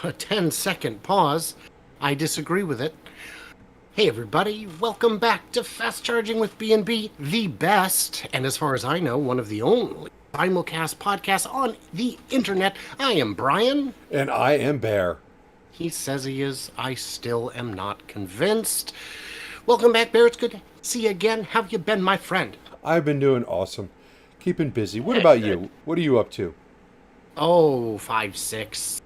a 10-second pause. I disagree with it. Hey everybody, welcome back to Fast Charging with BnB, the best, and as far as I know, one of the only simulcast podcasts on the internet. I am Brian. And I am Bear. He says he is. I still am not convinced. Welcome back, Bear. It's good to see you again. How have you been, my friend? I've been doing awesome. Keeping busy. What about you? What are you up to? Oh, 5, 6.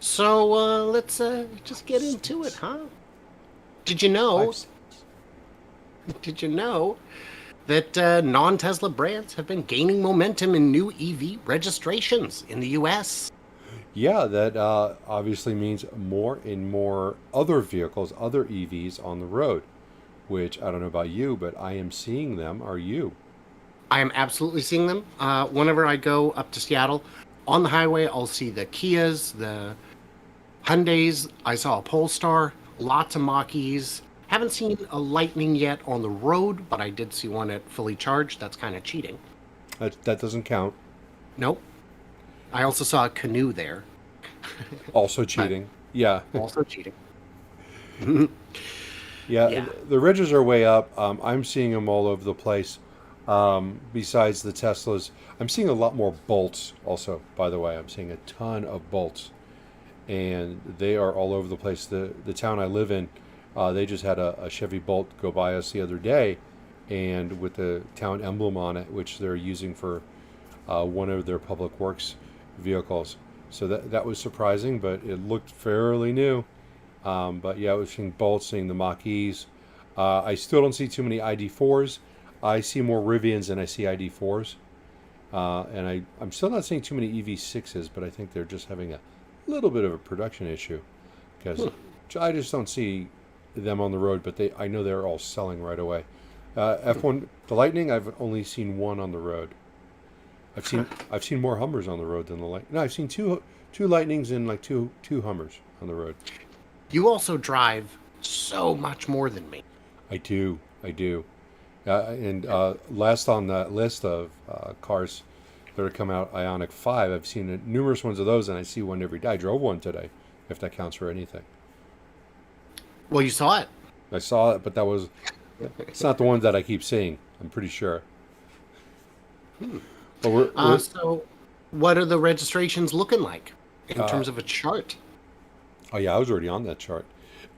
So, let's just get into it, huh? Did you know that non-Tesla brands have been gaining momentum in new EV registrations in the U.S.? Yeah, that obviously means more and more other vehicles, other EVs on the road, which I don't know about you, but I am seeing them. Are you? I am absolutely seeing them. Whenever I go up to Seattle, on the highway, I'll see the Kias, the Hyundais. I saw a Polestar, lots of Mach-E's. Haven't seen a Lightning yet on the road, but I did see one at fully charged. That's kind of cheating. That doesn't count. Nope. I also saw a Canoe there. Also cheating. Yeah. Also cheating. Yeah. The ridges are way up. I'm seeing them all over the place. Besides the Teslas, I'm seeing a lot more bolts also, by the way. I'm seeing a ton of bolts. And they are all over the place. The town I live in, they just had a Chevy Bolt go by us the other day, and with the town emblem on it, which they're using for one of their public works vehicles. So that was surprising, but it looked fairly new. But yeah, I was seeing bolts, seeing the Mach-E's. I still don't see too many ID4s. I see more Rivians than I see ID4s. And I'm still not seeing too many EV6s, but I think they're just having a little bit of a production issue, because I just don't see them on the road, but I know they're all selling right away. F1, the Lightning, I've only seen one on the road. I've seen more Hummers on the road than the Lightning. No, I've seen two Lightnings and like two Hummers on the road. You also drive so much more than me. I do. And last on that list of cars that are coming out, Ioniq 5, I've seen numerous ones of those, and I see one every day. I drove one today, if that counts for anything. Well, you saw it. I saw it, but it's not the one that I keep seeing, I'm pretty sure. But so what are the registrations looking like in terms of a chart? Oh, yeah, I was already on that chart.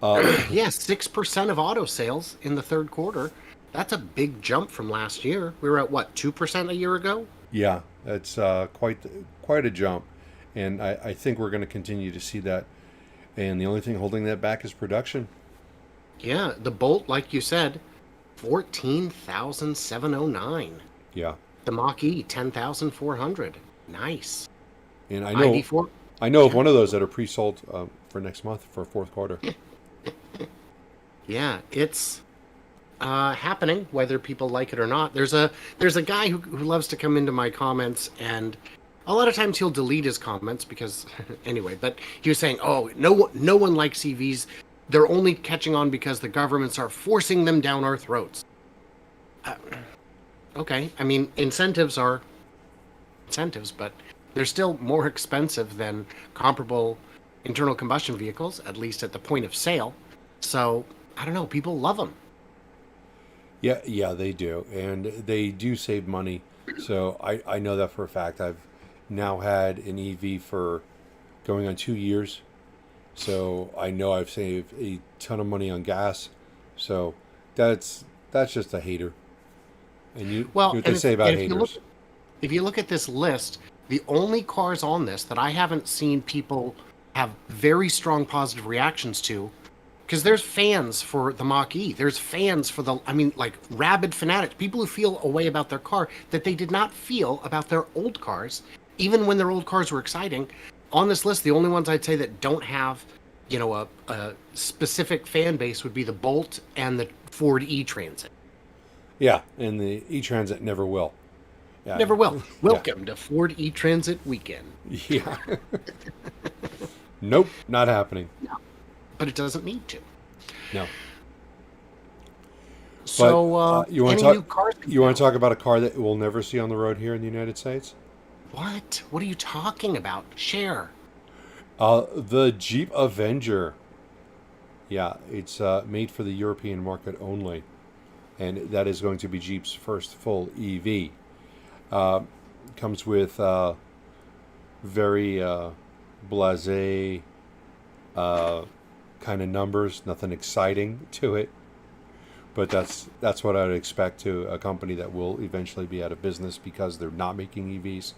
Yeah, 6% of auto sales in the third quarter. That's a big jump from last year. We were at, what, 2% a year ago? Yeah, that's quite a jump. And I think we're going to continue to see that. And the only thing holding that back is production. Yeah, the Bolt, like you said, 14,709. Yeah. The Mach-E, 10,400. Nice. And I ID4, know of one of those that are pre-sold for next month for fourth quarter. Yeah, it's happening, whether people like it or not. There's a guy who loves to come into my comments, and a lot of times he'll delete his comments because anyway, but he was saying, oh, no one likes EVs. They're only catching on because the governments are forcing them down our throats. Okay, I mean, incentives are incentives, but they're still more expensive than comparable internal combustion vehicles, at least at the point of sale. So, I don't know, people love them. Yeah, they do. And they do save money. So I know that for a fact. I've now had an EV for going on 2 years. So I know I've saved a ton of money on gas. So that's just a hater. And what they say about haters. If you look at this list, the only cars on this that I haven't seen people have very strong positive reactions to, because there's fans for the Mach-E, there's fans for like rabid fanatics, people who feel a way about their car that they did not feel about their old cars, even when their old cars were exciting. On this list, the only ones I'd say that don't have, a specific fan base would be the Bolt and the Ford E-Transit. Yeah, and the E-Transit never will. Yeah. Never will. Welcome to Ford E-Transit weekend. Yeah. Nope, not happening. No, but it doesn't need to. No. So, you want any new cars? You want to talk about a car that we'll never see on the road here in the United States? What? What are you talking about? Share. The Jeep Avenger. Yeah, it's made for the European market only, and that is going to be Jeep's first full EV. Comes with very blasé kind of numbers, nothing exciting to it. But that's what I'd expect to a company that will eventually be out of business because they're not making EVs,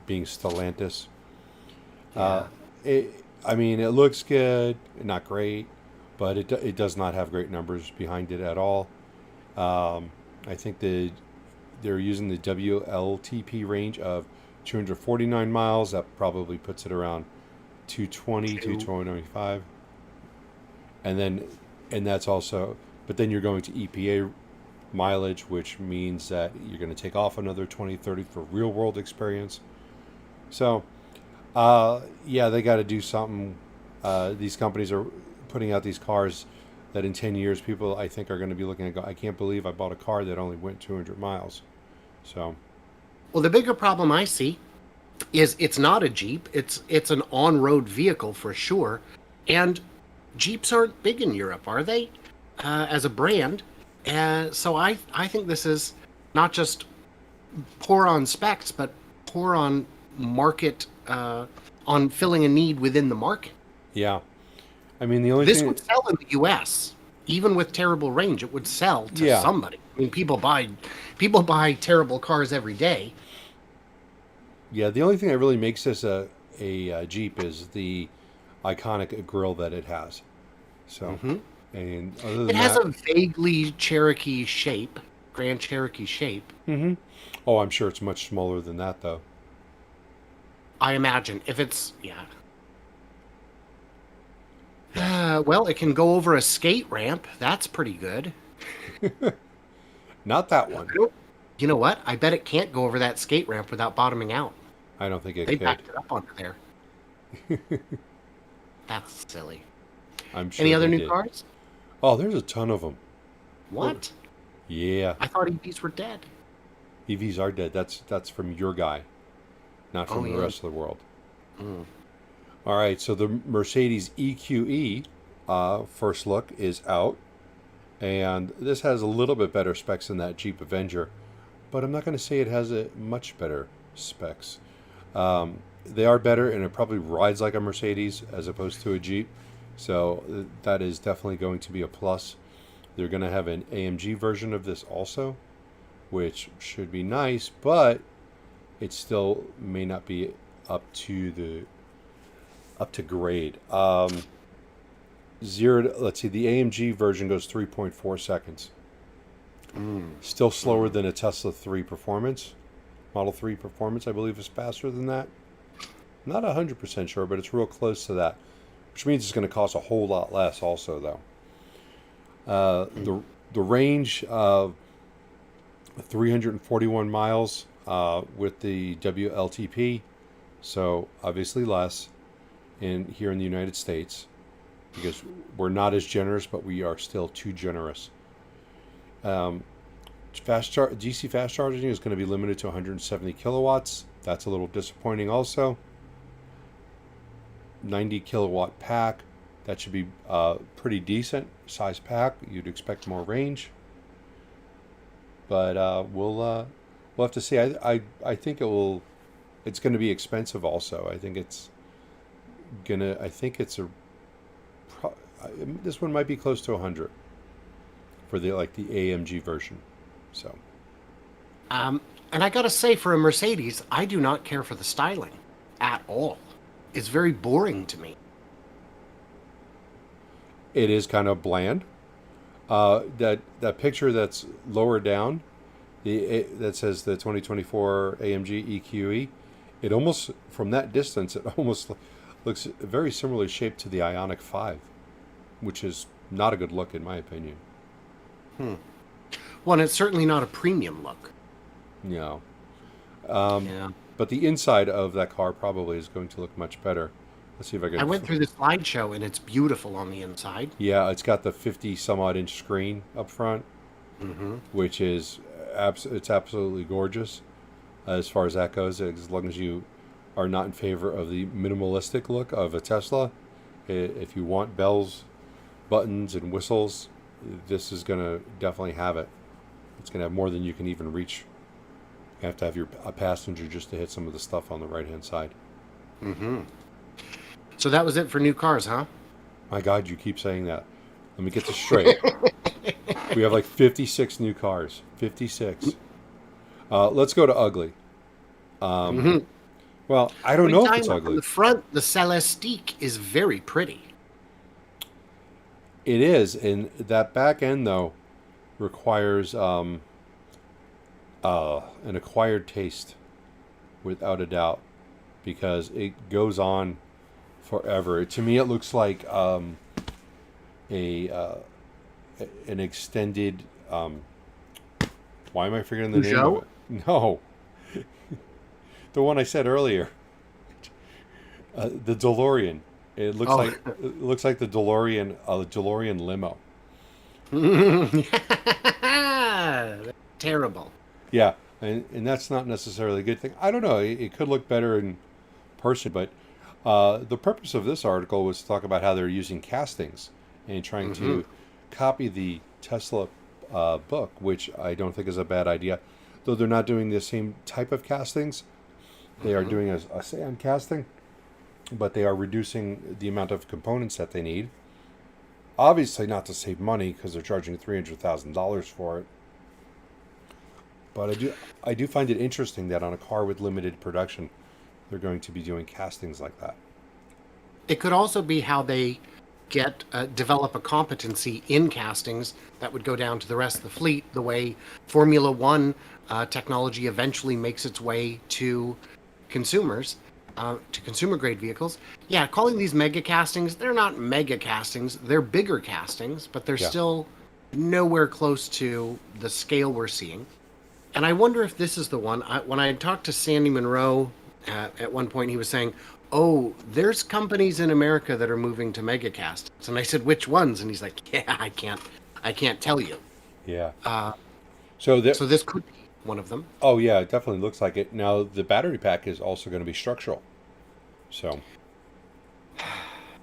being Stellantis. Yeah. I mean, it looks good, not great, but it does not have great numbers behind it at all. I think they're using the WLTP range of 249 miles. That probably puts it around 220, 225. And that's also, but then you're going to EPA mileage, which means that you're going to take off another 20, 30 for real world experience. So, yeah, they got to do something. These companies are putting out these cars that in 10 years, people I think are going to be looking at go, I can't believe I bought a car that only went 200 miles. So, Well, the bigger problem I see is it's not a Jeep. It's an on-road vehicle for sure. And Jeeps aren't big in Europe, are they? As a brand. So I think this is not just poor on specs, but poor on market, on filling a need within the market. yeah. I mean, the only This thing. would sell in the U.S. Even with terrible range. It would sell to Yeah. somebody. I mean, people buy terrible cars every day. Yeah, the only thing that really makes this a Jeep is the iconic grille that it has. So, and other than It has that, a vaguely Cherokee shape, Grand Cherokee shape. oh, I'm sure it's much smaller than that, though. I imagine if it's well, it can go over a skate ramp. That's pretty good. Not that one. You know what? I bet it can't go over that skate ramp without bottoming out. I don't think it They could. backed it up onto there. That's silly. I'm sure. Any other they new did. cars? Oh, there's a ton of them. What? Yeah, I thought EVs were dead. EVs are dead. That's from your guy, not from Oh, the yeah. rest of the world. Mm. All right, so the Mercedes EQE first look is out, and this has a little bit better specs than that Jeep Avenger, but I'm not going to say it has a much better specs. They are better, and it probably rides like a Mercedes as opposed to a Jeep, so that is definitely going to be a plus. They're going to have an AMG version of this also, which should be nice, but it still may not be up to grade. Let's see, the AMG version goes 3.4 seconds. Still slower than a Tesla 3 Performance. Model 3 Performance, I believe, is faster than that. Not 100% sure, but it's real close to that, which means it's going to cost a whole lot less also, though. The range of 341 miles with the WLTP, so obviously less here in the United States, because we're not as generous, but we are still too generous. DC fast charging is going to be limited to 170 kilowatts. That's a little disappointing also. 90 kilowatt pack. That should be pretty decent size pack. You'd expect more range, but we'll have to see. I think it's going to be expensive also. I think it's this one might be close to 100 for the AMG version. So, And I gotta say, for a Mercedes, I do not care for the styling at all. It's very boring to me. it is kind of bland. That picture that's lower down, that says the 2024 AMG EQE, it almost, from that distance, it almost looks very similarly shaped to the Ioniq 5, which is not a good look in my opinion. Well, and it's certainly not a premium look. You know, Yeah. but the inside of that car probably is going to look much better. Let's see if I can. I went through the slideshow, and it's beautiful on the inside. Yeah, it's got the 50 some odd inch screen up front, which is it's absolutely gorgeous as far as that goes. As long as you are not in favor of the minimalistic look of a Tesla, if you want bells, buttons, and whistles, this is going to definitely have it. It's going to have more than you can even reach. You have to have a passenger just to hit some of the stuff on the right-hand side. Mm-hmm. So that was it for new cars, huh? My God, you keep saying that. Let me get this straight. We have like 56 new cars. 56. Let's go to ugly. Well, I don't know if it's ugly. On the front, the Celestique is very pretty. It is, and that back end though requires an acquired taste, without a doubt, because it goes on forever. To me, it looks like an extended. Why am I forgetting the name of it? No, the one I said earlier. The DeLorean. It looks like the DeLorean limo. Terrible. Yeah, and that's not necessarily a good thing. I don't know. It could look better in person, but the purpose of this article was to talk about how they're using castings and trying to copy the Tesla book, which I don't think is a bad idea. Though they're not doing the same type of castings. They are doing a sand casting, but they are reducing the amount of components that they need. Obviously not to save money, because they're charging $300,000 for it. But I do find it interesting that on a car with limited production, they're going to be doing castings like that. It could also be how they develop a competency in castings that would go down to the rest of the fleet, the way Formula One technology eventually makes its way to consumers, to consumer grade vehicles. Yeah, calling these mega castings, they're not mega castings, they're bigger castings, but they're still nowhere close to the scale we're seeing. And I wonder if this is the one. When I talked to Sandy Munro at one point, he was saying, oh, there's companies in America that are moving to mega castings. And I said, which ones? And he's like, yeah, I can't tell you. Yeah. So this could be one of them. Oh, yeah, it definitely looks like it. Now, the battery pack is also going to be structural. So.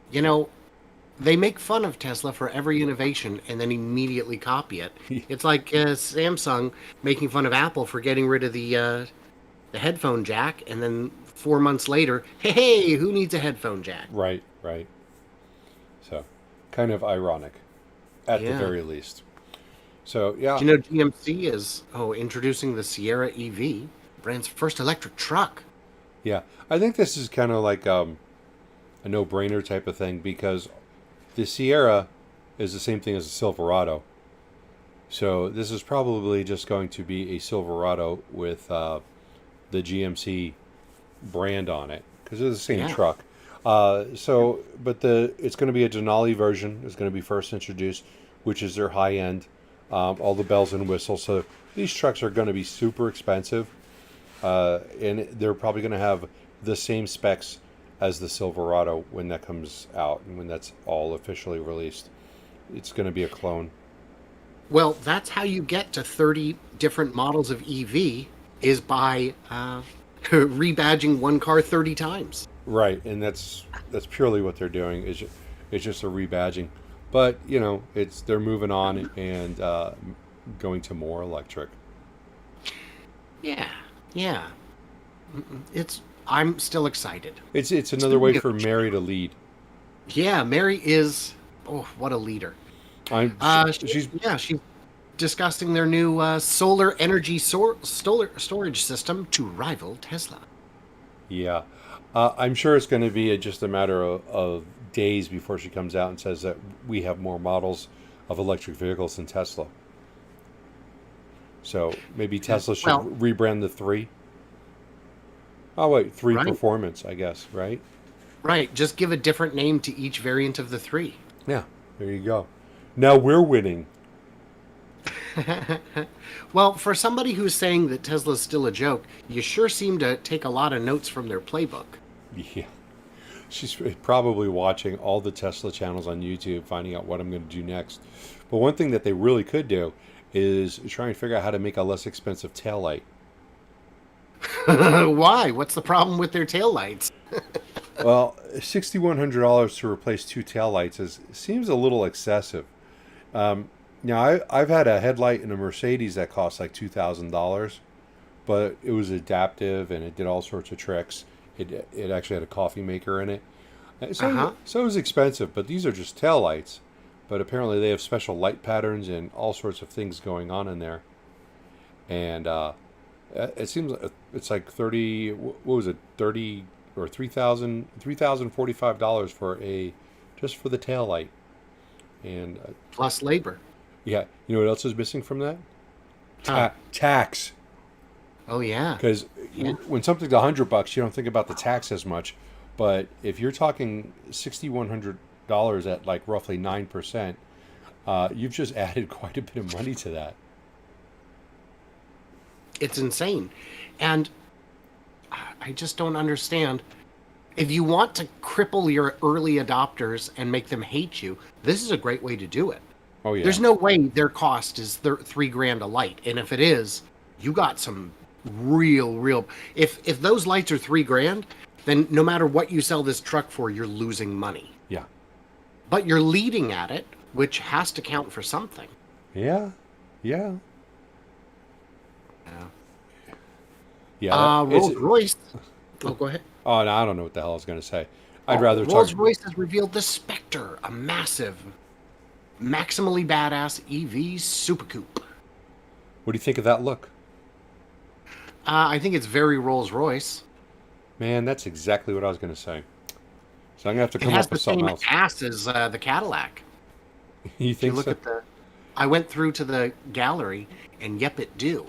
You know, they make fun of Tesla for every innovation and then immediately copy it. It's like Samsung making fun of Apple for getting rid of the headphone jack, and then 4 months later, hey, who needs a headphone jack? Right. So, kind of ironic, at the very least. So, yeah. Do you know GMC is introducing the Sierra EV, brand's first electric truck? Yeah, I think this is kind of like a no-brainer type of thing, because the Sierra is the same thing as a Silverado. So this is probably just going to be a Silverado with the GMC brand on it, because it's the same truck. But it's going to be a Denali version. It's going to be first introduced, which is their high end. All the bells and whistles. So these trucks are going to be super expensive, and they're probably going to have the same specs as the Silverado when that comes out and when that's all officially released. It's going to be a clone. Well, that's how you get to 30 different models of EV, is by rebadging one car 30 times. Right, and that's purely what they're doing. It's just a rebadging. But, they're moving on and going to more electric. Yeah. I'm still excited. It's another way for Mary to lead. Yeah, Mary is. Oh, what a leader! She's discussing their new solar energy storage system to rival Tesla. Yeah, I'm sure it's going to be just a matter of days before she comes out and says that we have more models of electric vehicles than Tesla. So maybe Tesla should rebrand the 3. Oh, wait, 3 Performance, I guess, right? Right, just give a different name to each variant of the 3. Yeah, there you go. Now we're winning. Well, for somebody who's saying that Tesla's still a joke, you sure seem to take a lot of notes from their playbook. Yeah. She's probably watching all the Tesla channels on YouTube, finding out what I'm going to do next. But one thing that they really could do is try and figure out how to make a less expensive taillight. Why? What's the problem with their taillights? Well, $6,100 to replace two taillights seems a little excessive. Now, I've had a headlight in a Mercedes that cost like $2,000, but it was adaptive and it did all sorts of tricks. It actually had a coffee maker in it. Uh-huh. So it was expensive, but these are just taillights. But apparently they have special light patterns and all sorts of things going on in there. And it seems it's like 30, what was it, 30 or $3,045 for just for the taillight. And Plus labor. yeah, you know what else is missing from that? Huh. Tax. Oh, yeah. Because Yeah. when something's $100, you don't think about the tax as much. But if you're talking $6,100 at like roughly 9%, you've just added quite a bit of money to that. It's insane. And I just don't understand. If you want to cripple your early adopters and make them hate you, this is a great way to do it. Oh yeah. There's no way their cost is $3 grand a light. And if it is, you got some real. If those lights are $3 grand, then no matter what you sell this truck for, you're losing money. Yeah. But you're leading at it, which has to count for something. Yeah. Yeah. Yeah. Yeah. Rolls-Royce. Oh, go ahead. Oh, no, I don't know what the hell I was going to say. I'd rather talk. Rolls-Royce has revealed the Spectre, a massive, maximally badass EV super coupe. What do you think of that look? I think it's very Rolls-Royce. Man, that's exactly what I was going to say. So I'm going to have to It come has up the with something same else. ass as the Cadillac. You If you think look so? at I went through to the gallery, and yep, it do.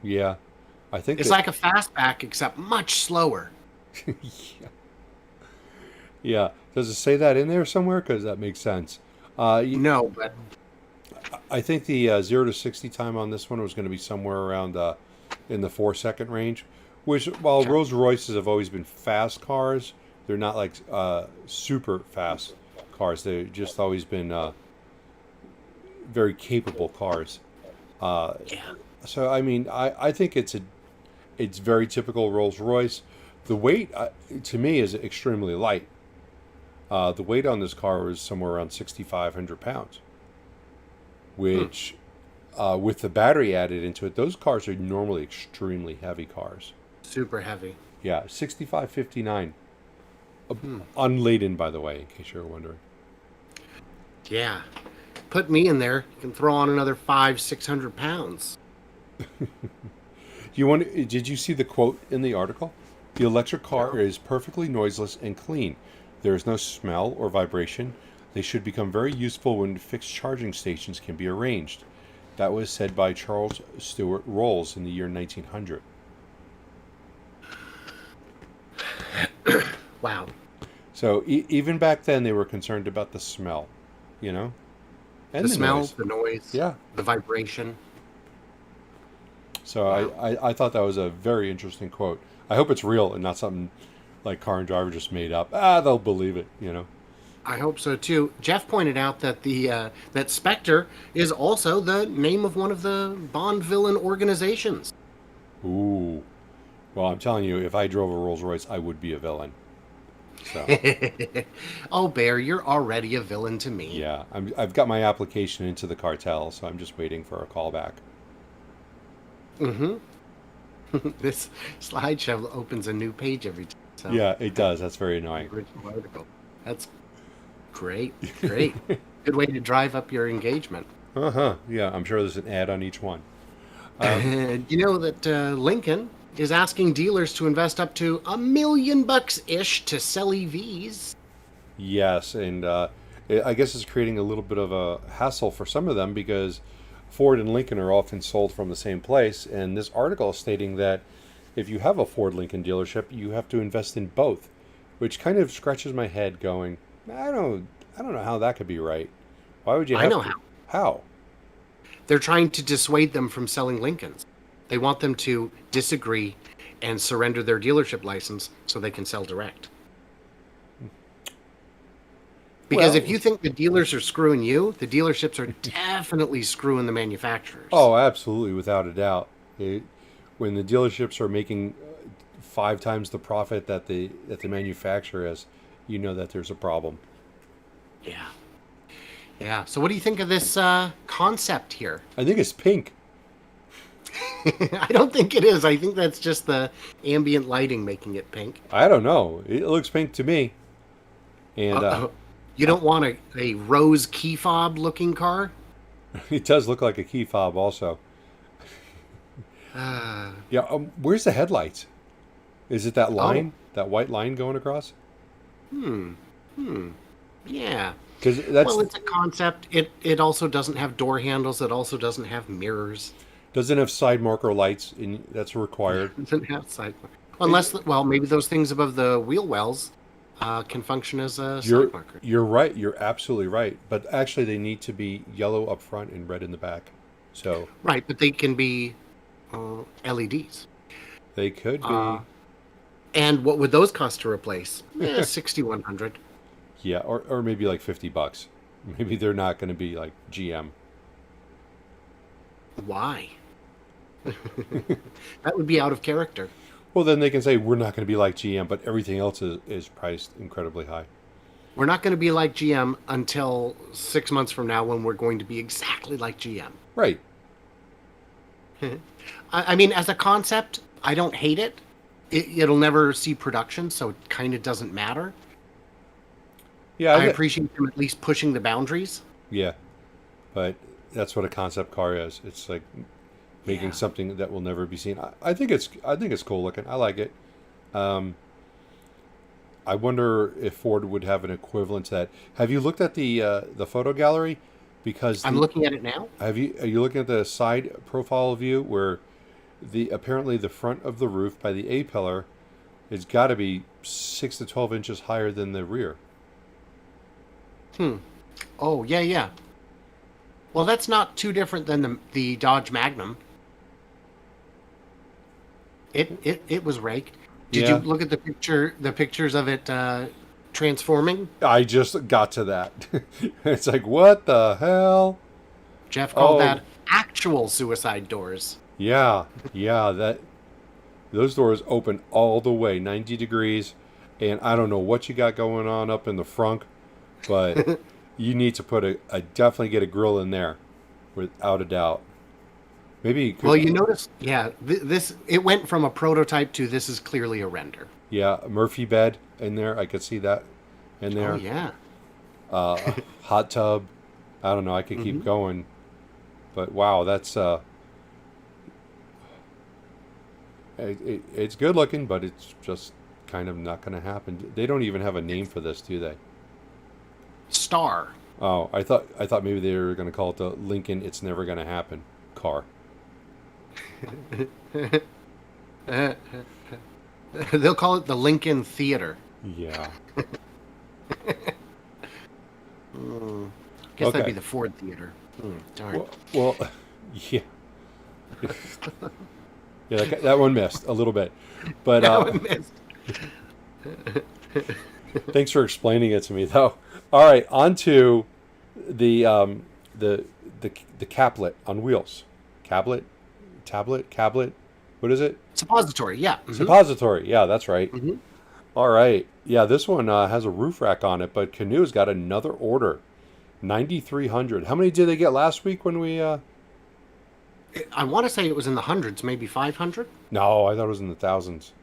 Yeah. I think It's like a fastback, except much slower. yeah. Yeah. Does it say that in there somewhere? Because that makes sense. No, but I think the 0 to 60 time on this one was going to be somewhere around in the 4-second range, which while Okay. Rolls-Royces have always been fast cars, they're not like super fast cars. They've just always been very capable cars. yeah, So I mean, I think it's very typical Rolls-Royce. The weight to me is extremely light. The weight on this car is somewhere around 6,500 pounds, which with the battery added into it, those cars are normally extremely heavy cars. super heavy. Yeah, 6,559. Unladen, by the way, in case you're wondering. Yeah, put me in there. You can throw on another 500-600 pounds. Did you see the quote in the article? The electric car is perfectly noiseless and clean. There is no smell or vibration. They should become very useful when fixed charging stations can be arranged. That was said by Charles Stewart Rolls in the year 1900. Wow. So even back then, they were concerned about the smell, you know, and The smell, noise. the noise, Yeah. the vibration. So Wow. I thought that was a very interesting quote. I hope it's real and not something like Car and Driver just made up. They'll believe it, you know. I hope so too. Jeff pointed out that that Spectre is also the name of one of the Bond villain organizations. Ooh. Well, I'm telling you, if I drove a Rolls Royce, I would be a villain. So Oh, Bear, you're already a villain to me. yeah, I've got my application into the cartel, so I'm just waiting for a callback. Mm-hmm. This slideshow opens a new page every time. So Yeah, it does. That's very annoying. original article. That's great. Great. Good way to drive up your engagement. Uh-huh. Yeah, I'm sure there's an ad on each one. And you know that Lincoln is asking dealers to invest up to $1 million ish to sell EVs. Yes, and I guess it's creating a little bit of a hassle for some of them because Ford and Lincoln are often sold from the same place. And this article is stating that if you have a Ford Lincoln dealership, you have to invest in both, which kind of scratches my head going, I don't know how that could be right. Why would you have I know to? how. How? They're trying to dissuade them from selling Lincolns. They want them to disagree and surrender their dealership license so they can sell direct. Because Well- if you think the dealers are screwing you, the dealerships are definitely screwing the manufacturers. Oh, absolutely, without a doubt. When the dealerships are making 5 times the profit that the manufacturer has, you know that there's a problem. Yeah. Yeah. So what do you think of this concept here? I think it's pink. I don't think it is. I think that's just the ambient lighting making it pink. I don't know. It looks pink to me. And You don't want a rose key fob looking car? it does look like a key fob also. Yeah. Where's the headlights? Is it that line, that white line going across? Yeah. Because that's Well, it's a concept. It also doesn't have door handles. It also doesn't have mirrors. doesn't have side marker lights, and that's required. It doesn't have side. Unless, well, maybe those things above the wheel wells can function as a side marker. You're right. You're absolutely right. But actually, they need to be yellow up front and red in the back. So Right, but they can be LEDs. they could be. And what would those cost to replace? 6,100. Yeah, or maybe like $50. Maybe they're not going to be like GM. Why? That would be out of character. Well, then they can say we're not going to be like GM, but everything else is priced incredibly high. We're not going to be like GM until 6 months from now when we're going to be exactly like GM. Right. I mean, as a concept, I don't hate it. It'll never see production, so it kind of doesn't matter. Yeah. I appreciate them at least pushing the boundaries. Yeah. But that's what a concept car is. It's like making something that will never be seen. I think it's cool looking. I like it. I wonder if Ford would have an equivalent to that. Have you looked at the photo gallery? Because I'm looking at it now. Are you looking at the side profile view where apparently the front of the roof by the A pillar has got to be 6 to 12 inches higher than the rear? Oh, yeah. Well, that's not too different than the Dodge Magnum. It was raked. Did you look at the pictures of it transforming? I just got to that. It's like, what the hell? Jeff called that actual suicide doors. Yeah, those doors open all the way 90 degrees, and I don't know what you got going on up in the front, but you need to put definitely get a grill in there, without a doubt. Maybe. Well, you notice, it went from a prototype to this is clearly a render. Yeah, Murphy bed in there. I could see that in there. Oh yeah. Hot tub. I don't know. I could keep going, but wow, that's it's good looking, but it's just kind of not going to happen. They don't even have a name for this, do they? Star. Oh, I thought maybe they were going to call it the Lincoln It's Never Going to Happen car. They'll call it the Lincoln Theater. Yeah. Guess that'd be the Ford Theater. Darn. Well, yeah. Yeah, that one missed a little bit, but That one missed. thanks for explaining it to me, though. All right, on to the Caplet on wheels. Tablet. What is it? Suppository, yeah. Suppository. Yeah, that's right. All right. Yeah, this one has a roof rack on it, but Canoe's got another order, 9,300. How many did they get last week when we? I want to say it was in the hundreds, maybe 500. No, I thought it was in the thousands.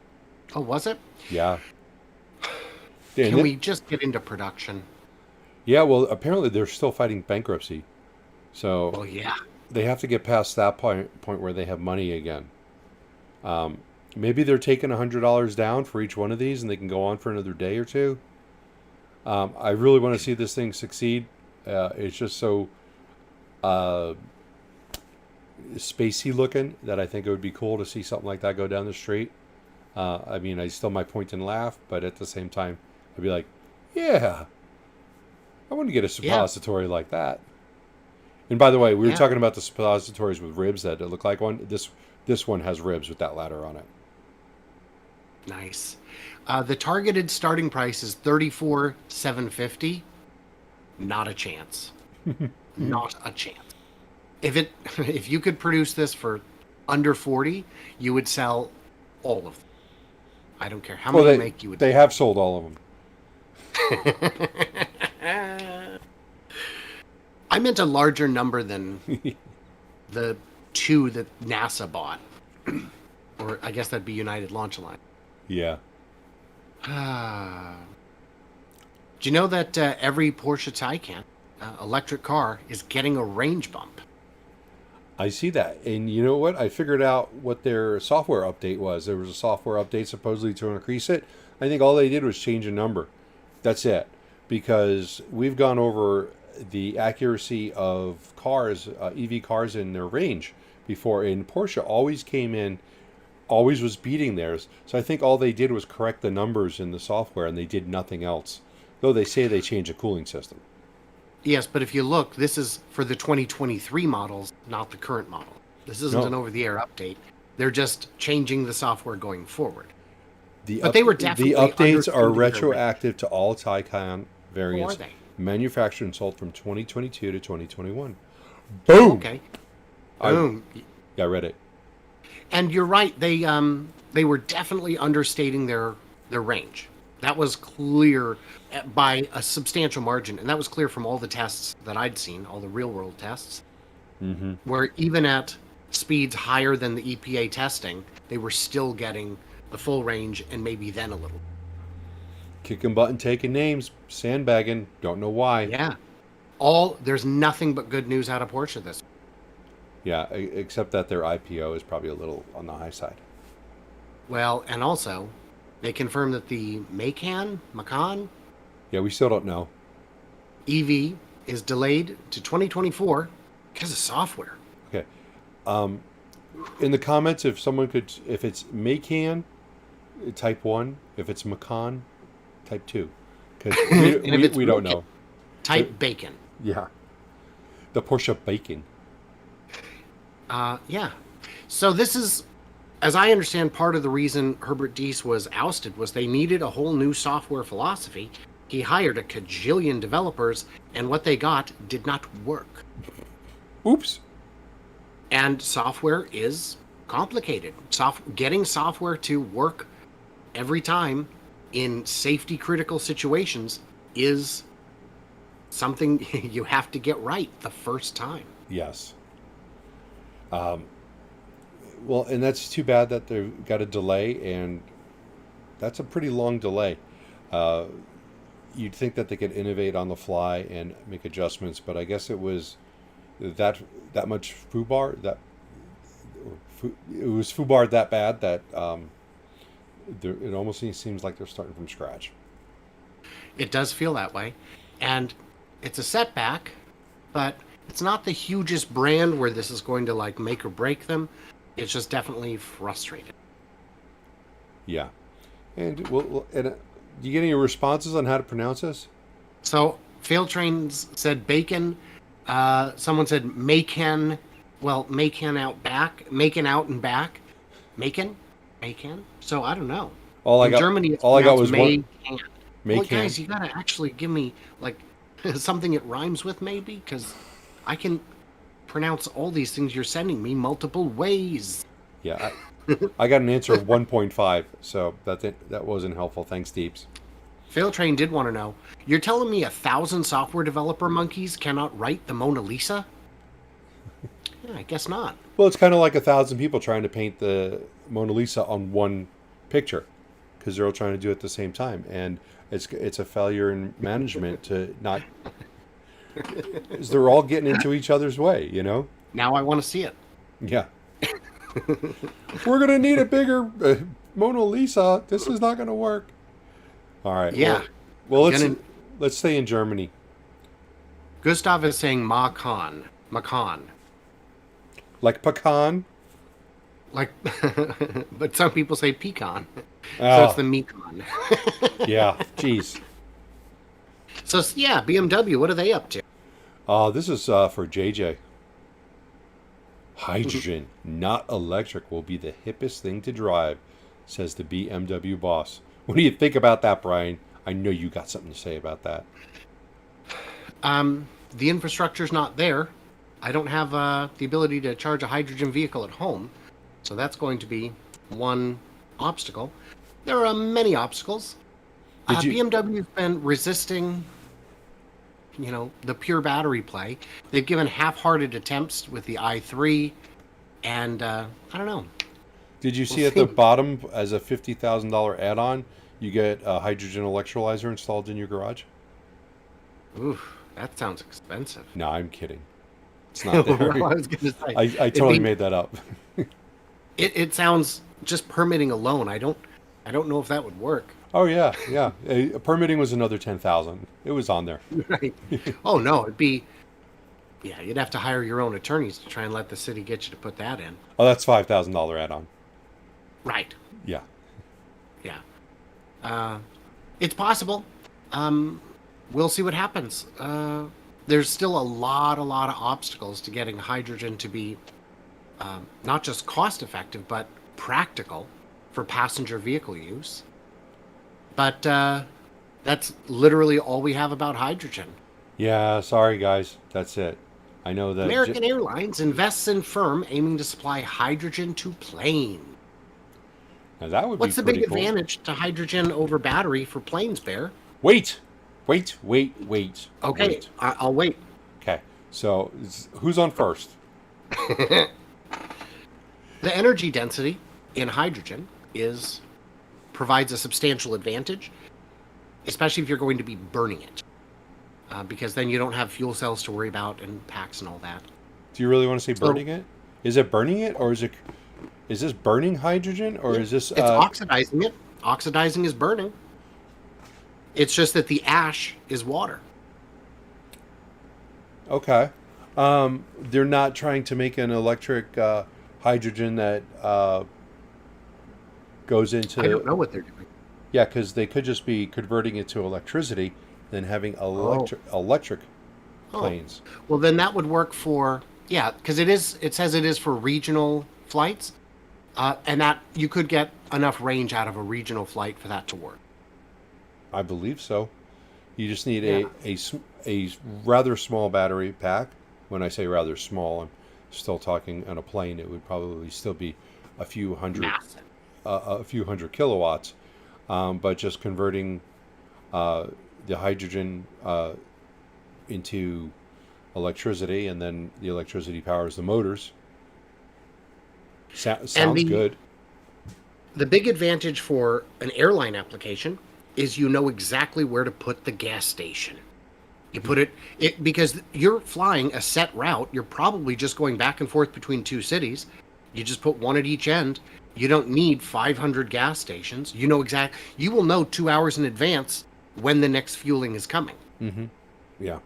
Oh, was it? Yeah. Can we just get into production? Yeah, well, apparently they're still fighting bankruptcy. So Well, yeah. they have to get past that point where they have money again. Maybe they're taking $100 down for each one of these and they can go on for another day or two. I really want to see this thing succeed. It's just so spacey looking that I think it would be cool to see something like that go down the street. I mean, I still might point and laugh, but at the same time, I'd be like, yeah, I want to get a suppository like that. And by the way, we were talking about the suppositories with ribs that look like one. This one has ribs with that ladder on it. Nice. The targeted starting price is $34,750. Not a chance. Not a chance. If you could produce this for under 40, you would sell all of them. I don't care how Well, many make you would. they have sold all of them. I meant a larger number than the 2 that NASA bought. Or I guess that'd be United Launch Alliance. Yeah. Do you know that every Porsche Taycan electric car is getting a range bump? I see that. And you know what? I figured out what their software update was. There was a software update supposedly to increase it. I think all they did was change a number. That's it. Because we've gone over the accuracy of cars, EV cars in their range before. And Porsche always came in, always was beating theirs. So I think all they did was correct the numbers in the software and they did nothing else. Though they say they changed the cooling system. Yes, but if you look, this is for the 2023 models, not the current model. This isn't an over-the-air update. They're just changing the software going forward. But they were definitely the updates are underfunding retroactive to all Taycan Who variants are they? manufactured and sold from 2022 to 2021. Boom. Okay. I Boom. read it. And you're right. They were definitely understating their range. That was clear by a substantial margin, and that was clear from all the tests that I'd seen, all the real-world tests, where even at speeds higher than the EPA testing, they were still getting the full range and maybe then a little. Kicking butt and taking names, sandbagging. Don't know why. Yeah. There's nothing but good news out of Porsche this. Yeah, except that their IPO is probably a little on the high side. Well, and also, they confirmed that the macan, Yeah, we still don't know. EV is delayed to 2024 because of software. Okay. In the comments, if it's Macan, type 1. If it's Macan, type 2. Because we don't know. Type bacon. Yeah. The Porsche bacon. Yeah. So this is, as I understand, part of the reason Herbert Diess was ousted was they needed a whole new software philosophy. He hired a cajillion developers, and what they got did not work. Oops. And software is complicated. Getting software to work every time in safety critical situations is something you have to get right the first time. Yes. Well, and that's too bad that they've got a delay, and that's a pretty long delay. You'd think that they could innovate on the fly and make adjustments, but I guess it was that much foobar it was foobar that bad that it almost seems like they're starting from scratch. It does feel that way, and it's a setback, but it's not the hugest brand where this is going to like make or break them. It's just definitely frustrating. Yeah, and do you get any responses on how to pronounce this? So Fail Trains said bacon. Someone said Macon. Well, Macon out and back. Macon. So I don't know. All I got was Macon. one. Well, guys, you gotta actually give me like something it rhymes with, maybe, because I can pronounce all these things you're sending me multiple ways. Yeah, I got an answer of 1.5, so that wasn't helpful. Thanks, Deeps. Failtrain did want to know, you're telling me 1,000 software developer monkeys cannot write the Mona Lisa? Yeah, I guess not. Well, it's kind of like 1,000 people trying to paint the Mona Lisa on one picture because they're all trying to do it at the same time, and it's a failure in management to not. They're all getting into each other's way, you know. Now I want to see it. Yeah. We're gonna need a bigger Mona Lisa. This is not gonna work. All right. Yeah. Well, let's stay in Germany. Gustav is saying macan. Like pecan. Like, but some people say pecan. Oh. So it's the mecon. Yeah. Jeez. So yeah, BMW. What are they up to? This is for JJ. Hydrogen, not electric, will be the hippest thing to drive, says the BMW boss. What do you think about that, Brian? I know you got something to say about that. The infrastructure's not there. I don't have the ability to charge a hydrogen vehicle at home, so that's going to be one obstacle. There are many obstacles. Did you? BMW's been resisting, the pure battery play. They've given half-hearted attempts with the i3, and I don't know. Did you We'll see at the see. bottom as a $50,000 add-on, you get a hydrogen electrolyzer installed in your garage? Ooh, that sounds expensive. No, I'm kidding. It's not there. Well, I was going to say, I it'd totally made that up. it sounds just permitting alone. I don't know if that would work. Oh yeah, yeah. Permitting was another 10,000. It was on there. Right. Oh no, yeah, you'd have to hire your own attorneys to try and let the city get you to put that in. Oh, that's $5,000 add-on. Right. Yeah. Yeah. It's possible. We'll see what happens. There's still a lot of obstacles to getting hydrogen to be not just cost effective, but practical for passenger vehicle use. But that's literally all we have about hydrogen. Yeah. Sorry, guys. That's it. I know that. American Airlines invests in firm aiming to supply hydrogen to planes. Now that would What's be the pretty big cool. advantage to hydrogen over battery for planes, Bear? Wait, wait, wait, wait. Okay, Wait. I'll wait. Okay. So who's on first? The energy density in hydrogen provides a substantial advantage, especially if you're going to be burning it, because then you don't have fuel cells to worry about and packs and all that. Do you really want to say So burning it? Is it burning it, or is this burning hydrogen, or is this? it's oxidizing it. Oxidizing is burning. It's just that the ash is water. Okay. They're not trying to make an electric hydrogen that goes I don't into. know what they're doing. Yeah, because they could just be converting it to electricity, then having Oh, electric oh. planes. Well, then that would work for, yeah, because it says it is for regional flights, and that you could get enough range out of a regional flight for that to work. I believe so. You just need Yeah, a rather small battery pack. When I say rather small, I'm still talking on a plane. It would probably still be a few hundred massive. a few hundred kilowatts, but just converting uh, the hydrogen into electricity, and then the electricity powers the motors. And Sounds good. the big advantage for an airline application is you know exactly where to put the gas station. You put it because you're flying a set route. You're probably just going back and forth between two cities. You just put one at each end. You don't need 500 gas stations. You will know 2 hours in advance when the next fueling is coming. Hmm. Yeah.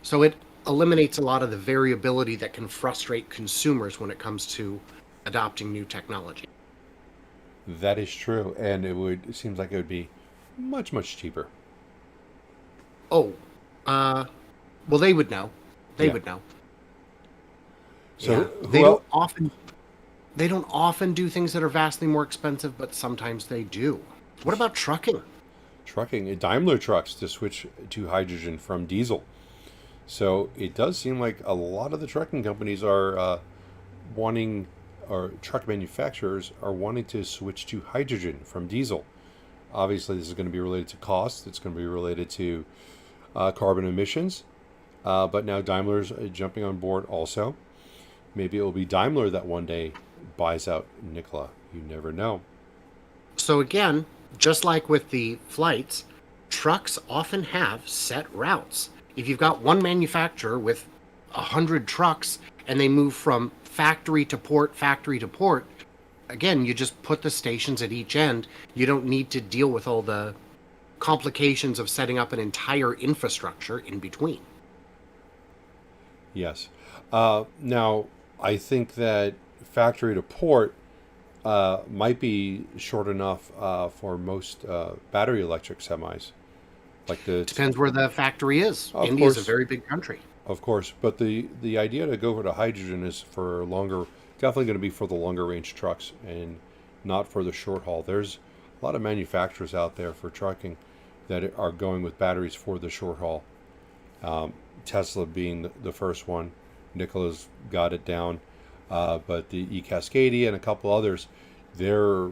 So it eliminates a lot of the variability that can frustrate consumers when it comes to adopting new technology. That is true, and it seems like it would be much cheaper. Oh, well, they would know. They Yeah. would know. So Yeah, who else? they don't often do things that are vastly more expensive, but sometimes they do. What about trucking? Trucking, Daimler trucks to switch to hydrogen from diesel. So it does seem like a lot of the trucking companies are wanting, or truck manufacturers are wanting to switch to hydrogen from diesel. Obviously, this is going to be related to cost. It's going to be related to carbon emissions. But now Daimler's jumping on board also. Maybe it will be Daimler that one day buys out Nikola. You never know. So again, just like with the flights, trucks often have set routes. If you've got one manufacturer with 100 trucks and they move from factory to port, again, you just put the stations at each end. You don't need to deal with all the complications of setting up an entire infrastructure in between. Yes. Now, I think that factory to port might be short enough for most battery electric semis. Like Depends where the factory is. of India is a course, very big country. of course, but the idea to go to hydrogen is for longer, definitely going to be for the longer range trucks and not for the short haul. There's a lot of manufacturers out there for trucking that are going with batteries for the short haul. Tesla being the first one. Nikola's got it down, but the eCascadia and a couple others, they're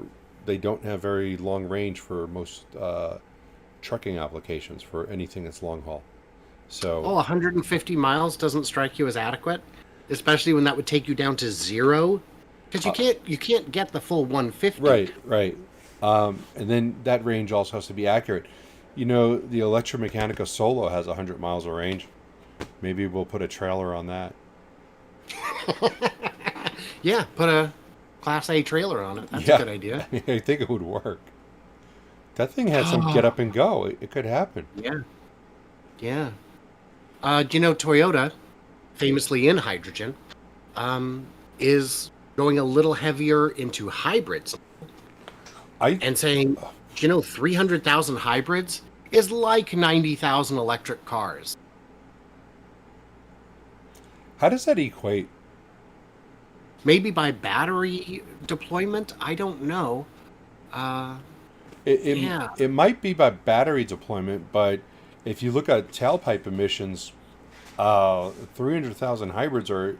they don't have very long range for most trucking applications for anything that's long haul. So, Oh, 150 miles doesn't strike you as adequate, especially when that would take you down to zero, because you can't get the full 150. right, right. And then that range also has to be accurate. You know, the Electromechanica Solo has 100 miles of range. Maybe we'll put a trailer on that. Yeah, put a Class A trailer on it. That's Yeah, a good idea. I think it would work. That thing had some get up and go. It could happen. Yeah, yeah. Do you know Toyota, famously in hydrogen, is going a little heavier into hybrids I and saying, 300,000 hybrids is like 90,000 electric cars. How does that equate? Maybe by battery deployment? I don't know. It, Yeah, it might be by battery deployment, but if you look at tailpipe emissions, 300,000 hybrids aren't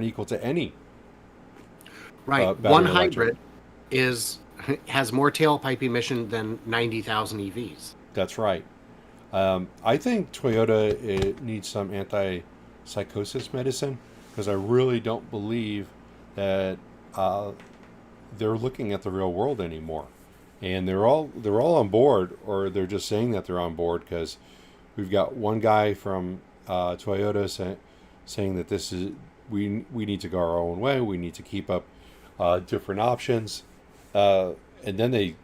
equal to any right. battery One electric. hybrid has more tailpipe emission than 90,000 EVs. That's right. I think Toyota needs some anti-psychosis medicine because I really don't believe that they're looking at the real world anymore, and they're all on board, or they're just saying that they're on board because we've got one guy from Toyota saying that this is we need to go our own way. We need to keep up different options, and then they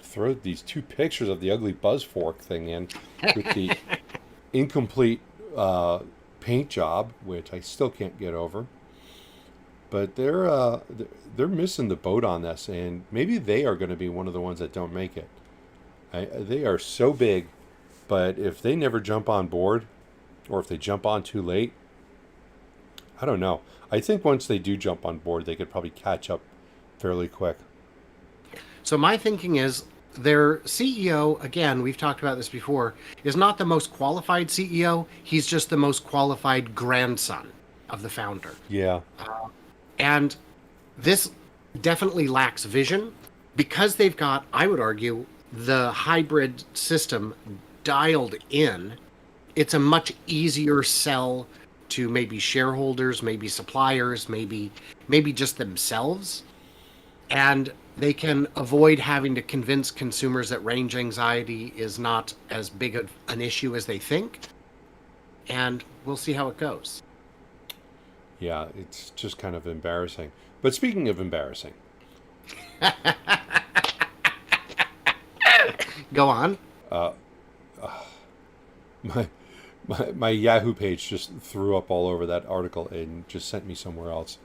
throw these two pictures of the ugly buzz fork thing in with the incomplete paint job, which I still can't get over. But they're missing the boat on this, and maybe they are going to be one of the ones that don't make it. They are so big, but if they never jump on board, or if they jump on too late, I don't know. I think once they do jump on board, they could probably catch up fairly quick. So my thinking is their CEO, again, we've talked about this before, is not the most qualified CEO. He's just the most qualified grandson of the founder. Yeah, And this definitely lacks vision because they've got, I would argue, the hybrid system dialed in. It's a much easier sell to maybe shareholders, maybe suppliers, maybe just themselves. And they can avoid having to convince consumers that range anxiety is not as big of an issue as they think. And we'll see how it goes. yeah, it's just kind of embarrassing. But speaking of embarrassing, Go on. my, my Yahoo page just threw up all over that article and just sent me somewhere else.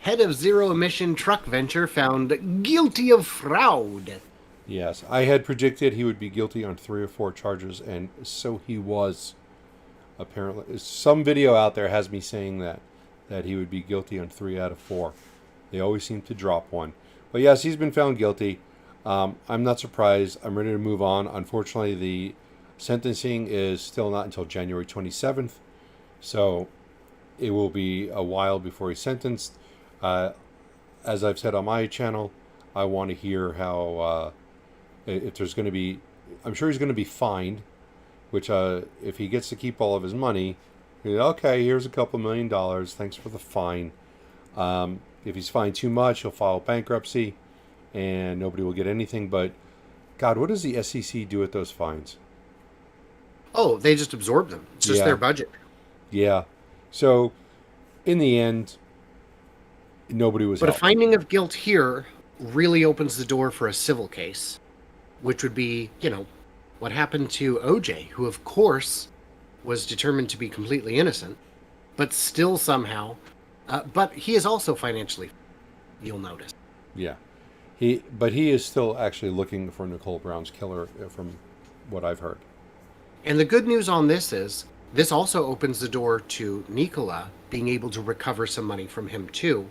Head of zero emission truck venture found guilty of fraud. Yes, I had predicted he would be guilty on 3 or 4 charges, and so he was. Apparently, some video out there has me saying that he would be guilty on 3 out of 4. They always seem to drop one. But yes, he's been found guilty. I'm not surprised. I'm ready to move on. Unfortunately, the sentencing is still not until January 27th, so it will be a while before he's sentenced. As I've said on my channel, I want to hear how if there's going to be. I'm sure he's going to be fined, which if he gets to keep all of his money, okay, here's a couple $1 million. Thanks for the fine. If he's fined too much, he'll file bankruptcy, and nobody will get anything. But God, what does the SEC do with those fines? Oh, they just absorb them. It's just Yeah. their budget. Yeah. So, in the end, nobody was But a helped. finding of guilt here really opens the door for a civil case, which would be, what happened to OJ, who, of course, was determined to be completely innocent, but still somehow. But he is also financially, you'll notice. Yeah. But he is still actually looking for Nicole Brown's killer, from what I've heard. And the good news on this is this also opens the door to Nikola being able to recover some money from him too,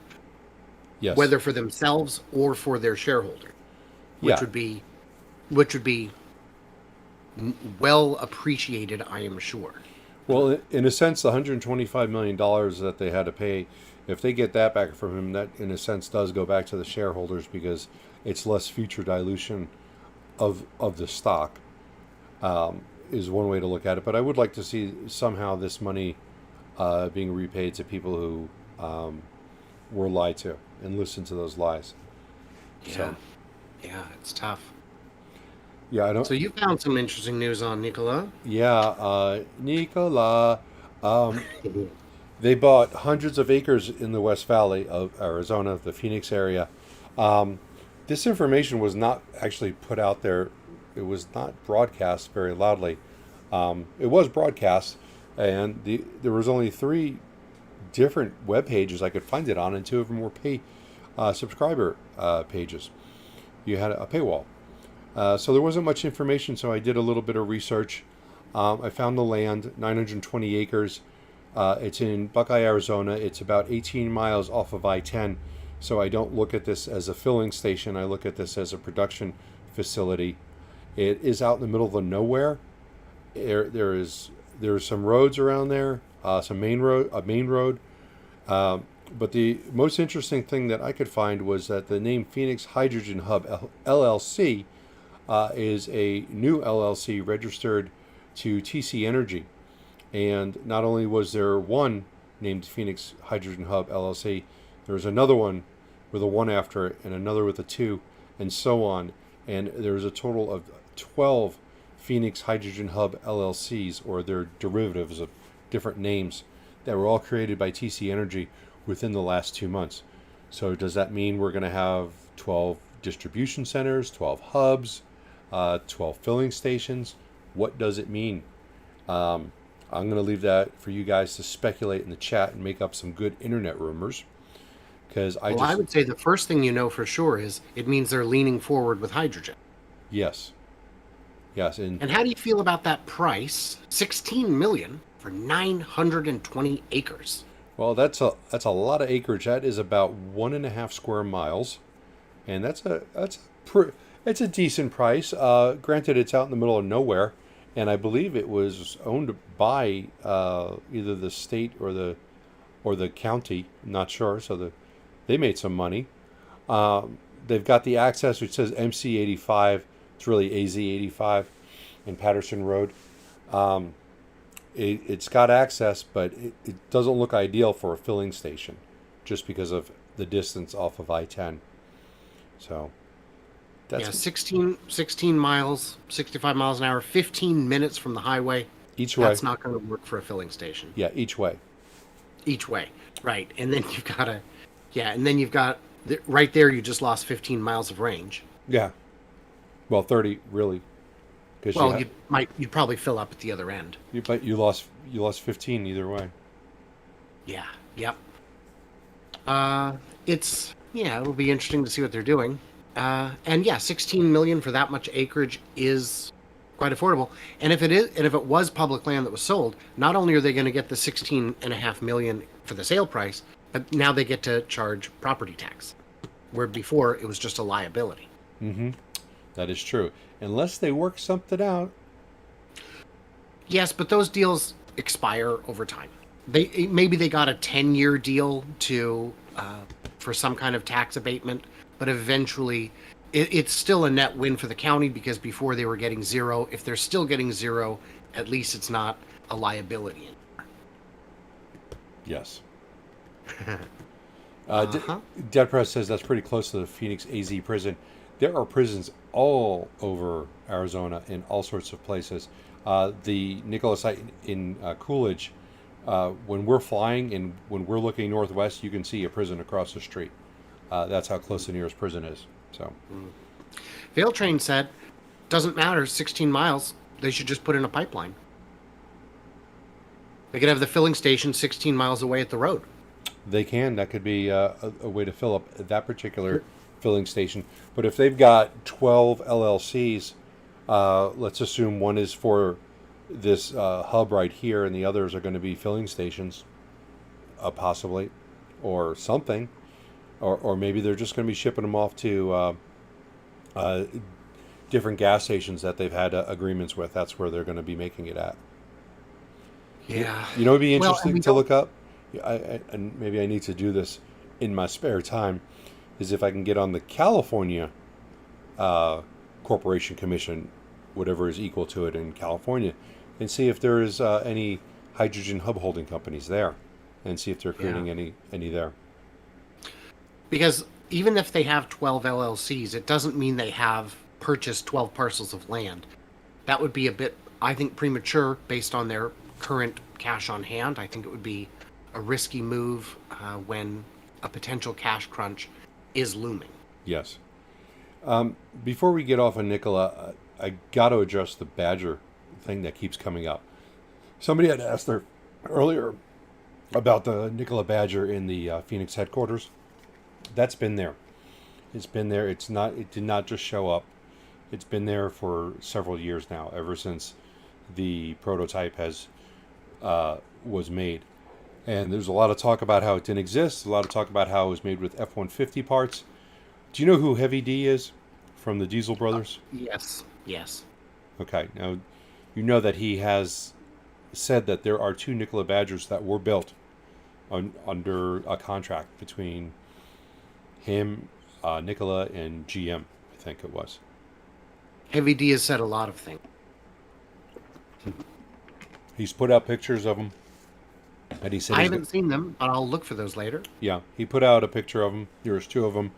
Yes. whether for themselves or for their shareholder, which Yeah. would be well appreciated, I am sure. Well, in a sense, the $125 million that they had to pay If they get that back from him, that in a sense does go back to the shareholders because it's less future dilution of the stock. Is one way to look at it. But I would like to see somehow this money being repaid to people who were lied to and listened to those lies. Yeah. So, Yeah, it's tough. yeah, I don't. So you found some interesting news on Nikola. Yeah, Nikola. Um, they bought hundreds of acres in the West Valley of Arizona, the Phoenix area. Um, this information was not actually put out there. It was not broadcast very loudly. It was broadcast, and there was only 3 different web pages I could find it on, and 2 of them were pay subscriber pages. You had a paywall. So there wasn't much information, so I did a little bit of research. I found the land, 920 acres. It's in Buckeye, Arizona. It's about 18 miles off of I-10. So I don't look at this as a filling station. I look at this as a production facility. It is out in the middle of the nowhere. There's some roads around there, some main road, a main road. But the most interesting thing that I could find was that the name Phoenix Hydrogen Hub LLC is a new LLC registered to TC Energy. And not only was there one named Phoenix Hydrogen Hub LLC, there was another one with a 1 after it and another with a 2 and so on. And there's a total of 12 Phoenix Hydrogen Hub LLCs, or their derivatives of different names, that were all created by TC Energy within the last 2 months. So does that mean we're going to have 12 distribution centers, 12 hubs, 12 filling stations? What does it mean? I'm going to leave that for you guys to speculate in the chat and make up some good internet rumors. Because I would say the first thing you know for sure is it means they're leaning forward with hydrogen. Yes. Yes. And how do you feel about that price? 16 million for 920 acres. Well, that's a lot of acreage. That is about 1.5 square miles, and it's a decent price. Granted, it's out in the middle of nowhere, and I believe it was owned by either the state or the county. I'm not sure. So they made some money. They've got the access, which says MC85. It's really AZ85 in Patterson Road. It's got access, but it doesn't look ideal for a filling station just because of the distance off of I-10. So that's 16 miles, 65 miles an hour, 15 minutes from the highway. Each way. That's not going to work for a filling station. Yeah, each way. Each way, right. And then you've got right there, you just lost 15 miles of range. Yeah. Well, 30 really. Well, you'd probably fill up at the other end. But you lost 15 either way. Yeah. Yep. It'll be interesting to see what they're doing. And 16 million for that much acreage is quite affordable. And if it was public land that was sold, not only are they going to get the 16.5 million for the sale price, but now they get to charge property tax, where before it was just a liability. Mm-hmm. That is true. Unless they work something out. Yes, but those deals expire over time. Maybe they got a 10-year deal for some kind of tax abatement, but eventually it's still a net win for the county because before they were getting 0. If they're still getting 0, at least it's not a liability anymore. Yes. Dead Press says that's pretty close to the Phoenix AZ prison. There are prisons all over Arizona in all sorts of places. The Nikola site in Coolidge, when we're flying and when we're looking northwest, you can see a prison across the street. That's how close the nearest prison is. So, Vail Train said, doesn't matter, 16 miles, they should just put in a pipeline. They could have the filling station 16 miles away at the road. They can. That could be a way to fill up that particular filling station. But if they've got 12 LLCs, let's assume one is for this hub right here and the others are going to be filling stations, possibly, or something. Or maybe they're just going to be shipping them off to different gas stations that they've had agreements with. That's where they're going to be making it at. Yeah. You know, it'd be interesting to look up. And maybe I need to do this in my spare time, is if I can get on the California Corporation Commission, whatever is equal to it in California, and see if there is any hydrogen hub holding companies there, and see if they're creating any there. Because even if they have 12 LLCs, it doesn't mean they have purchased 12 parcels of land. That would be a bit, I think, premature based on their current cash on hand. I think it would be a risky move when a potential cash crunch is looming. Yes. Before we get off on Nikola, I got to address the Badger thing that keeps coming up. Somebody had asked there earlier about the Nikola Badger in the Phoenix headquarters. That's been there. It's been there. It did not just show up. It's been there for several years now, ever since the prototype was made. And there's a lot of talk about how it didn't exist. A lot of talk about how it was made with F-150 parts. Do you know who Heavy D is from the Diesel Brothers? Yes. Okay. Now, you know that he has said that there are 2 Nikola Badgers that were built under a contract between him, Nikola, and GM, I think it was. Heavy D has said a lot of things. He's put out pictures of them. And he said I haven't seen them, but I'll look for those later. Yeah, he put out a picture of them. There's 2 of them.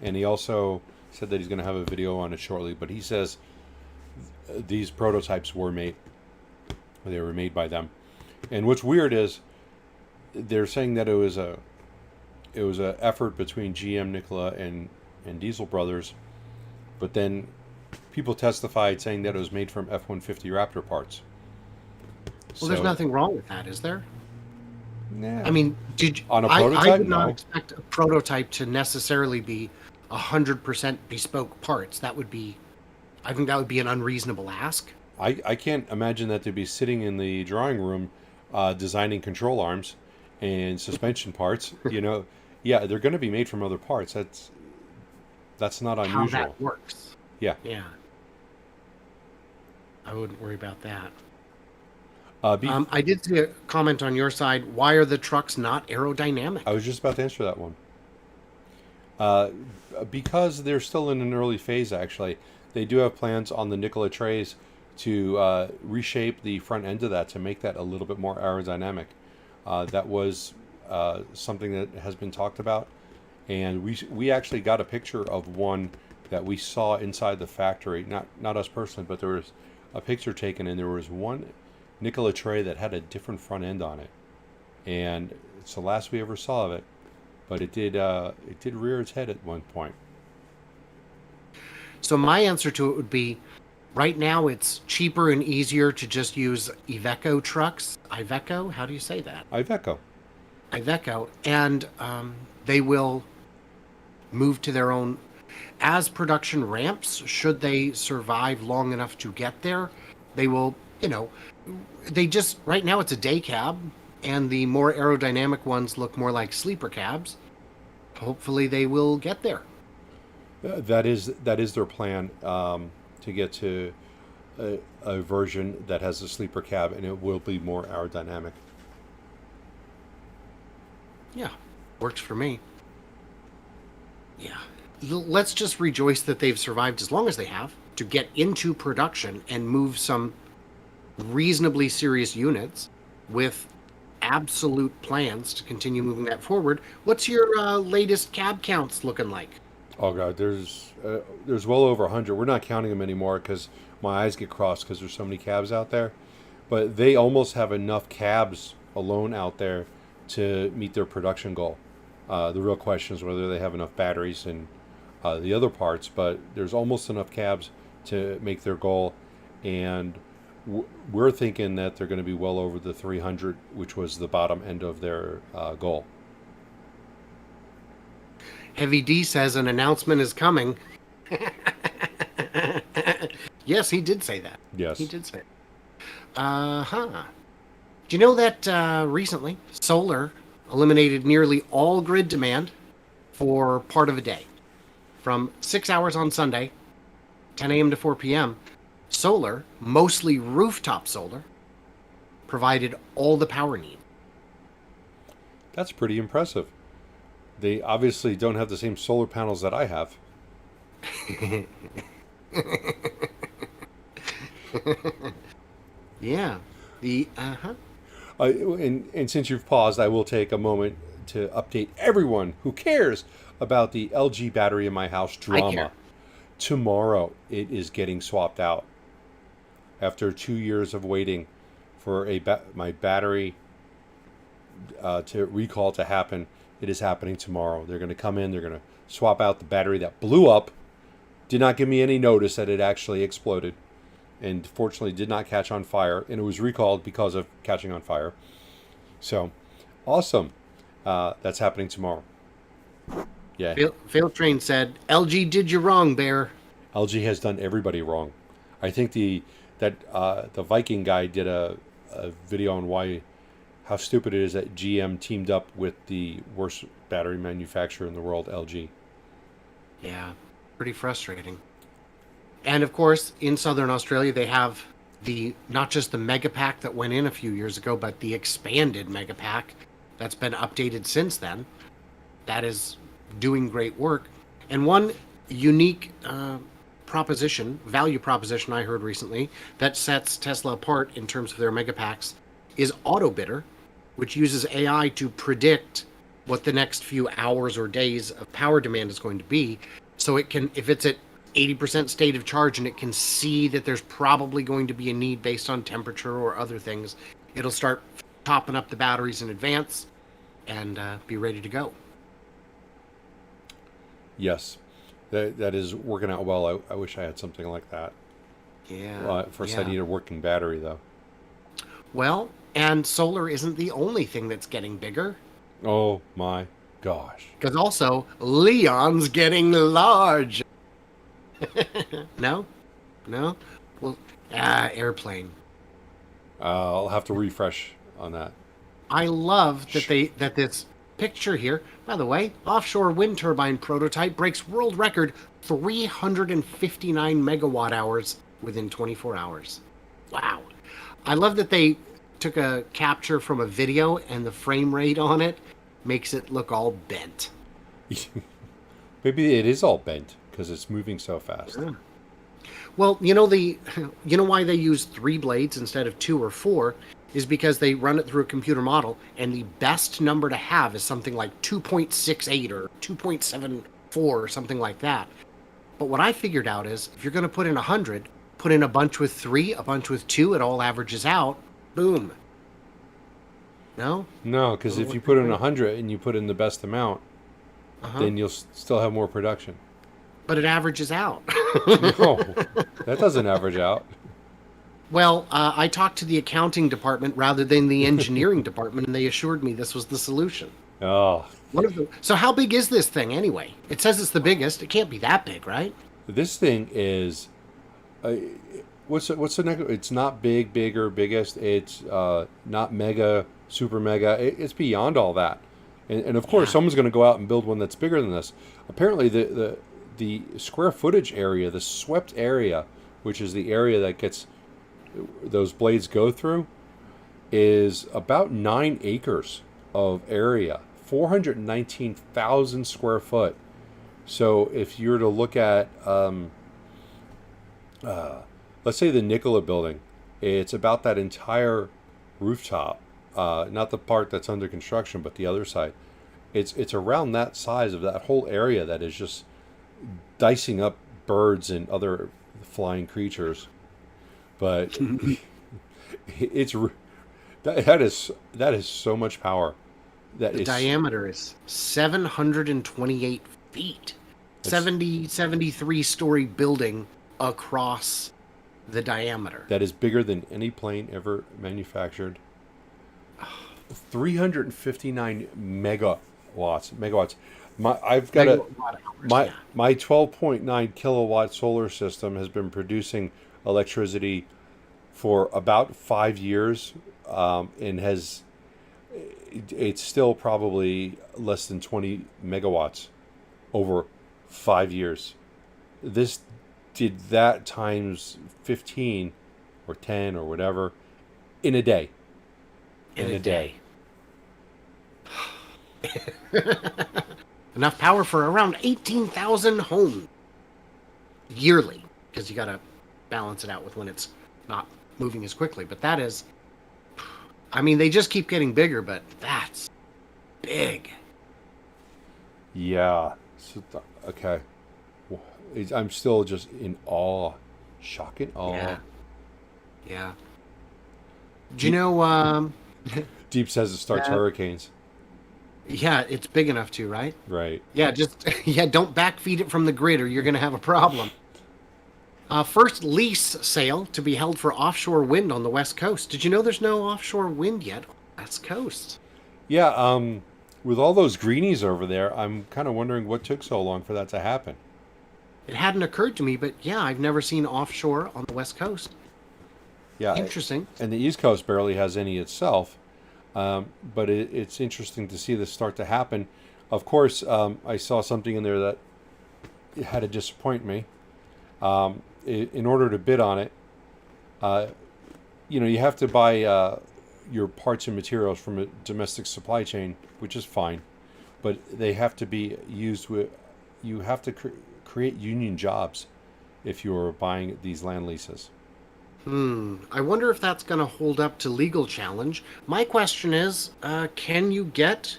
And he also said that he's going to have a video on it shortly. But he says these prototypes were made. They were made by them. And what's weird is they're saying that it was a effort between GM, Nikola, and Diesel Brothers. But then people testified saying that it was made from F-150 Raptor parts. Well, there's nothing wrong with that, is there? Nah. I mean, on a prototype? I would not No. expect a prototype to necessarily be 100% bespoke parts. I think that would be an unreasonable ask. I can't imagine that they'd be sitting in the drawing room designing control arms and suspension parts. Yeah, they're going to be made from other parts. That's not unusual. How that works. Yeah. I wouldn't worry about that. I I did see a comment on your side. Why are the trucks not aerodynamic? was just about to answer that one. Because they're still in an early phase, actually. They do have plans on the Nikola trays to reshape the front end of that to make that a little bit more aerodynamic. That was something that has been talked about. And we actually got a picture of one that we saw inside the factory. Not us personally, but there was a picture taken, and there was one Nikola tray that had a different front end on it, and it's the last we ever saw of it. But it did rear its head at one point. So my answer to it would be, right now it's cheaper and easier to just use Iveco trucks. Iveco? How do you say that? Iveco. Iveco. And they will move to their own. As production ramps, should they survive long enough to get there, they will, right now it's a day cab, and the more aerodynamic ones look more like sleeper cabs. Hopefully they will get there. That is their plan, to get to a version that has a sleeper cab, and it will be more aerodynamic. Yeah, works for me. Yeah. Let's just rejoice that they've survived as long as they have to get into production and move some reasonably serious units with absolute plans to continue moving that forward. What's your latest cab counts looking like? Oh God, there's well over 100. We're not counting them anymore because my eyes get crossed because there's so many cabs out there. But they almost have enough cabs alone out there to meet their production goal. The real question is whether they have enough batteries and the other parts, but there's almost enough cabs to make their goal, and we're thinking that they're going to be well over the 300, which was the bottom end of their goal. Heavy D says an announcement is coming. Yes, he did say that. Yes. He did say it. Do you know that recently solar eliminated nearly all grid demand for part of a day? From 6 hours on Sunday, 10 a.m. to 4 p.m., solar, mostly rooftop solar, provided all the power needed. That's pretty impressive. They obviously don't have the same solar panels that I have. Yeah. The uh-huh. And since you've paused, I will take a moment to update everyone who cares about the LG battery in my house I care. drama. Tomorrow, it is getting swapped out. After 2 years of waiting for my battery to recall to happen, it is happening tomorrow. They're going to come in, they're going to swap out the battery that blew up, did not give me any notice that it actually exploded, and fortunately did not catch on fire, and it was recalled because of catching on fire. So, awesome. That's happening tomorrow. Yeah. Fail Train said, "LG did you wrong, Bear." LG has done everybody wrong. I think the Viking guy did a video on how stupid it is that GM teamed up with the worst battery manufacturer in the world, LG. Yeah, pretty frustrating. And of course, in Southern Australia, they have not just the megapack that went in a few years ago, but the expanded megapack that's been updated since then. That is doing great work. And one unique value proposition I heard recently that sets Tesla apart in terms of their megapacks is AutoBidder, which uses AI to predict what the next few hours or days of power demand is going to be. So it can, if it's at 80% state of charge and it can see that there's probably going to be a need based on temperature or other things, it'll start topping up the batteries in advance and be ready to go. Yes, that is working out well. I wish I had something like that. Yeah. First, I need a working battery, though. Well, and solar isn't the only thing that's getting bigger. Oh my gosh. Because also, Leon's getting large. No? Well, airplane. I'll have to refresh on that. I love that this picture here, by the way, offshore wind turbine prototype breaks world record 359 megawatt hours within 24 hours. Wow. I love that they took a capture from a video and the frame rate on it makes it look all bent. Maybe it is all bent because it's moving so fast. Yeah. Well, you know why they use 3 blades instead of 2 or 4 is because they run it through a computer model, and the best number to have is something like 2.68 or 2.74 or something like that. But what I figured out is if you're going to put in 100, put in a bunch with 3, a bunch with 2, it all averages out. Boom. No? No, because if you put in 100 and you put in the best amount, then you'll still have more production. But it averages out. No, that doesn't average out. Well, I talked to the accounting department rather than the engineering department, and they assured me this was the solution. Oh. So how big is this thing anyway? It says it's the biggest. It can't be that big, right? This thing is... what's the next? It's not bigger, biggest. It's not mega, super mega. It's beyond all that. And of course, someone's going to go out and build one that's bigger than this. Apparently, the square footage area, the swept area, which is the area that gets those blades go through, is about 9 acres of area, 419,000 square foot. So if you were to look at, let's say the Nikola building, it's about that entire rooftop, not the part that's under construction, but the other side. It's around that size of that whole area that is just dicing up birds and other flying creatures. But that is so much power. The diameter is 728 feet. 73-story building across the diameter. That is bigger than any plane ever manufactured. 359 megawatts. I've got my 12.9 kilowatt solar system has been producing electricity for about 5 years, and it's still probably less than 20 megawatts over 5 years. This did that times 15 or 10 or whatever in a day. In a day. Enough power for around 18,000 homes yearly, because you got to balance it out with when it's not moving as quickly. But that is, I mean, they just keep getting bigger, but that's big. Yeah. So okay. I'm still just in awe, shock and awe. Yeah. Yeah. Do you Deep, know, Deep says it starts that, hurricanes. yeah, it's big enough to, right? Right. Yeah, just, yeah, don't backfeed it from the grid or you're going to have a problem. First lease sale to be held for offshore wind on the West Coast. Did you know there's no offshore wind yet on the West Coast? Yeah. With all those greenies over there, I'm kind of wondering what took so long for that to happen. It hadn't occurred to me, but yeah, I've never seen offshore on the West Coast. Yeah. Interesting. And the East Coast barely has any itself. But it's interesting to see this start to happen. Of course, I saw something in there that had to disappoint me. In order to bid on it, you have to buy your parts and materials from a domestic supply chain, which is fine, but they have to be used with. You have to create union jobs if you're buying these land leases. I wonder if that's going to hold up to legal challenge. My question is, can you get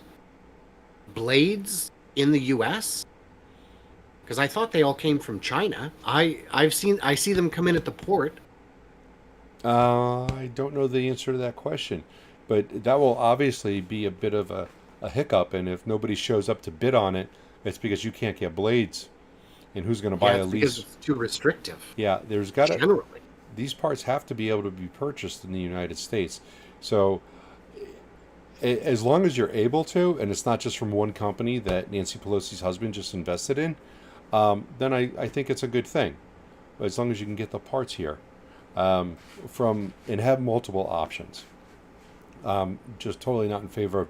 blades in the U.S.? Because I thought they all came from China. I see them come in at the port. I don't know the answer to that question, but that will obviously be a bit of a hiccup. And if nobody shows up to bid on it, it's because you can't get blades. And who's going to buy Yeah, a it's because lease? it's too restrictive. Yeah, there's got to. Generally. These parts have to be able to be purchased in the United States. So as long as you're able to, and it's not just from one company that Nancy Pelosi's husband just invested in, then I think it's a good thing. As long as you can get the parts here and have multiple options. Just totally not in favor of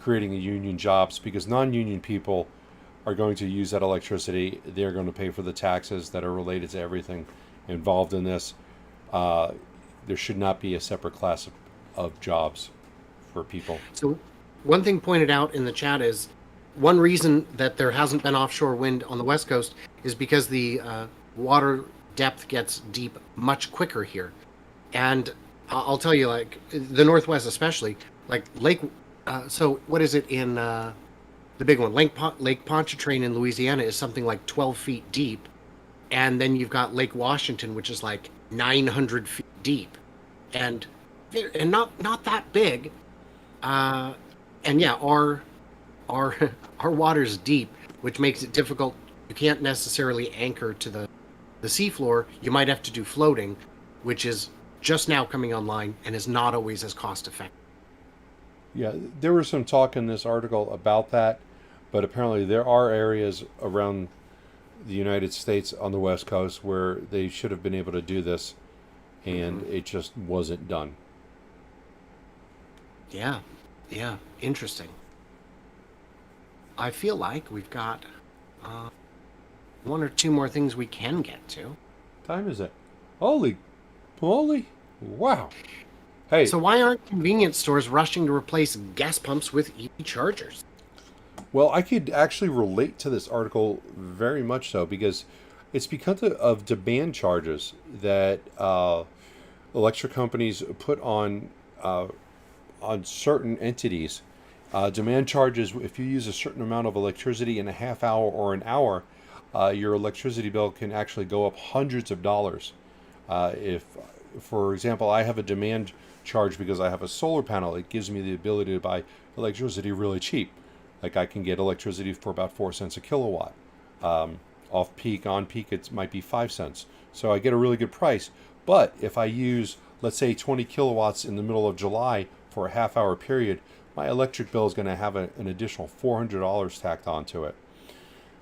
creating a union jobs because non-union people are going to use that electricity. They're going to pay for the taxes that are related to everything involved in this. There should not be a separate class of jobs for people. So, one thing pointed out in the chat is one reason that there hasn't been offshore wind on the West Coast is because the water depth gets deep much quicker here. And I'll tell you, like, the Northwest especially, like Lake, so what is it in the big one? Lake Pontchartrain in Louisiana is something like 12 feet deep. And then you've got Lake Washington, which is like 900 feet deep. And not that big. And yeah, our our water's deep, which makes it difficult. You can't necessarily anchor to the seafloor. You might have to do floating, which is just now coming online and is not always as cost effective. Yeah, there was some talk in this article about that, but apparently there are areas around the United States on the West Coast where they should have been able to do this, and it just wasn't done. Yeah, interesting. I feel like we've got one or two more things we can get to. Time is it? Holy moly! Wow. Hey, So why aren't convenience stores rushing to replace gas pumps with EV chargers? well, I could actually relate to this article very much so because it's because of demand charges that electric companies put on certain entities. Demand charges, if you use a certain amount of electricity in a half hour or an hour, your electricity bill can actually go up hundreds of dollars. If, for example, I have a demand charge because I have a solar panel, it gives me the ability to buy electricity really cheap. Like I can get electricity for about 4 cents a kilowatt. Off peak, on peak, it might be 5 cents. So I get a really good price. But if I use, let's say, 20 kilowatts in the middle of July for a half hour period, my electric bill is going to have an additional $400 tacked onto it.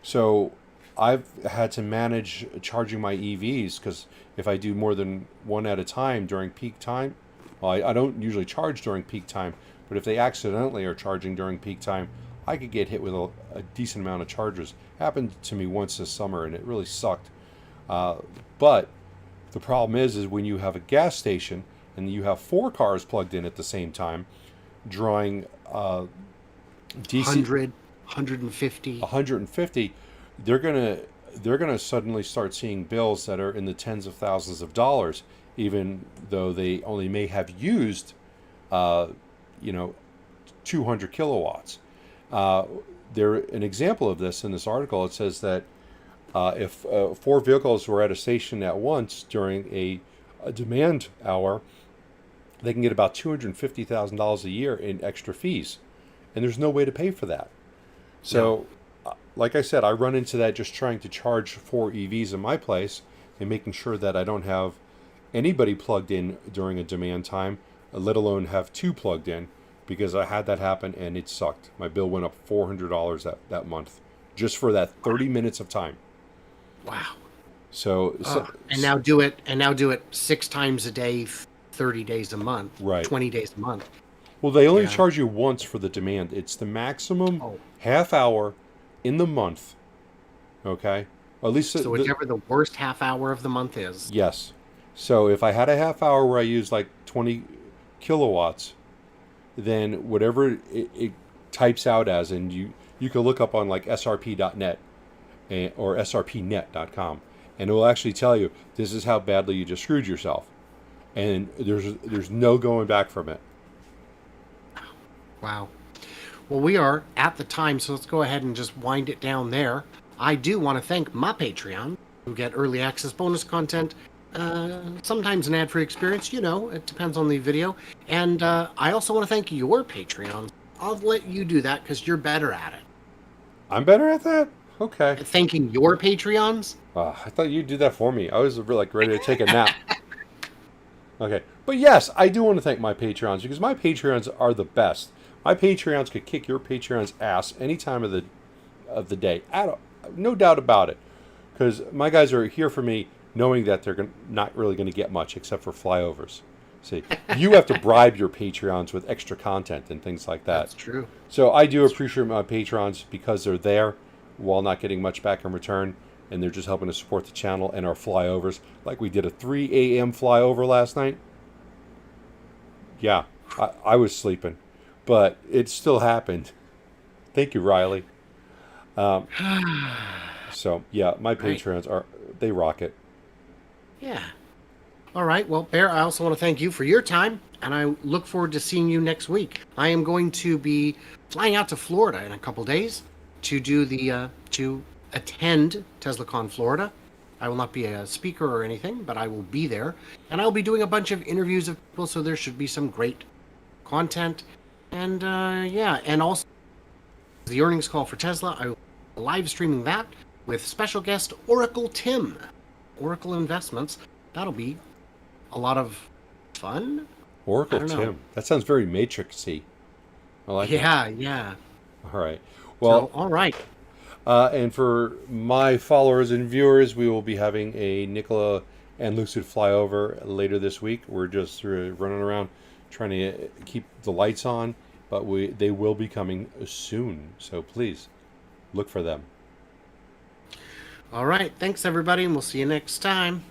So I've had to manage charging my EVs because if I do more than one at a time during peak time, well, I don't usually charge during peak time, but if they accidentally are charging during peak time, I could get hit with a decent amount of chargers. Happened to me once this summer, and it really sucked. But the problem is when you have a gas station and you have 4 cars plugged in at the same time, drawing DC 150. 150, they're gonna suddenly start seeing bills that are in the tens of thousands of dollars, even though they only may have used, uh, you know, 200 kilowatts. Uh, there an example of this in this article. It says that if four vehicles were at a station at once during a demand hour, they can get about $250,000 a year in extra fees, and there's no way to pay for that. So, like I said, I run into that just trying to charge four EVs in my place and making sure that I don't have anybody plugged in during a demand time, let alone have two plugged in, because I had that happen and it sucked. My bill went up $400 that month just for that 30 minutes of time. Wow. So And now do it 6 times a day, 30 days a month, right. 20 days a month. Well, they only Yeah. charge you once for the demand. It's the maximum Oh. half hour in the month. Okay? At least So whichever the worst half hour of the month is. yes. So if I had a half hour where I used like 20 kilowatts, then whatever it types out as, and you can look up on like srp.net or srpnet.com, and it will actually tell you this is how badly you just screwed yourself, and there's no going back from it. Wow. Well, we are at the time, so let's go ahead and just wind it down there. I do want to thank my Patreon, who get early access bonus content, sometimes an ad-free experience. It depends on the video. And I also want to thank your Patreon. I'll let you do that because you're better at it. I'm better at that? Okay. Thanking your Patreons? I thought you'd do that for me. I was like ready to take a nap. Okay. But yes, I do want to thank my Patreons because my Patreons are the best. My Patreons could kick your Patreon's ass any time of the day. No doubt about it. Because my guys are here for me knowing that they're not really going to get much except for flyovers. See, you have to bribe your Patreons with extra content and things like that. That's true. So I do appreciate my Patrons because they're there while not getting much back in return, and they're just helping to support the channel and our flyovers. Like we did a 3 a.m. flyover last night. Yeah, I was sleeping, but it still happened. Thank you, Riley. So yeah, my Patrons they rock it. Yeah. All right. Well, Bear, I also want to thank you for your time, and I look forward to seeing you next week. I am going to be flying out to Florida in a couple days to do to attend TeslaCon Florida. I will not be a speaker or anything, but I will be there, and I'll be doing a bunch of interviews of people, so there should be some great content. And and also the earnings call for Tesla. I will be live streaming that with special guest Oracle Tim, Oracle Investments. That'll be a lot of fun. Oracle Tim. That sounds very Matrixy. I like it. Yeah. All right. Well, all right. And for my followers and viewers, we will be having a Nikola and Lucid flyover later this week. We're just running around trying to keep the lights on, but they will be coming soon. So please look for them. All right. Thanks, everybody, and we'll see you next time.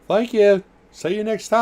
Thank you. See you next time.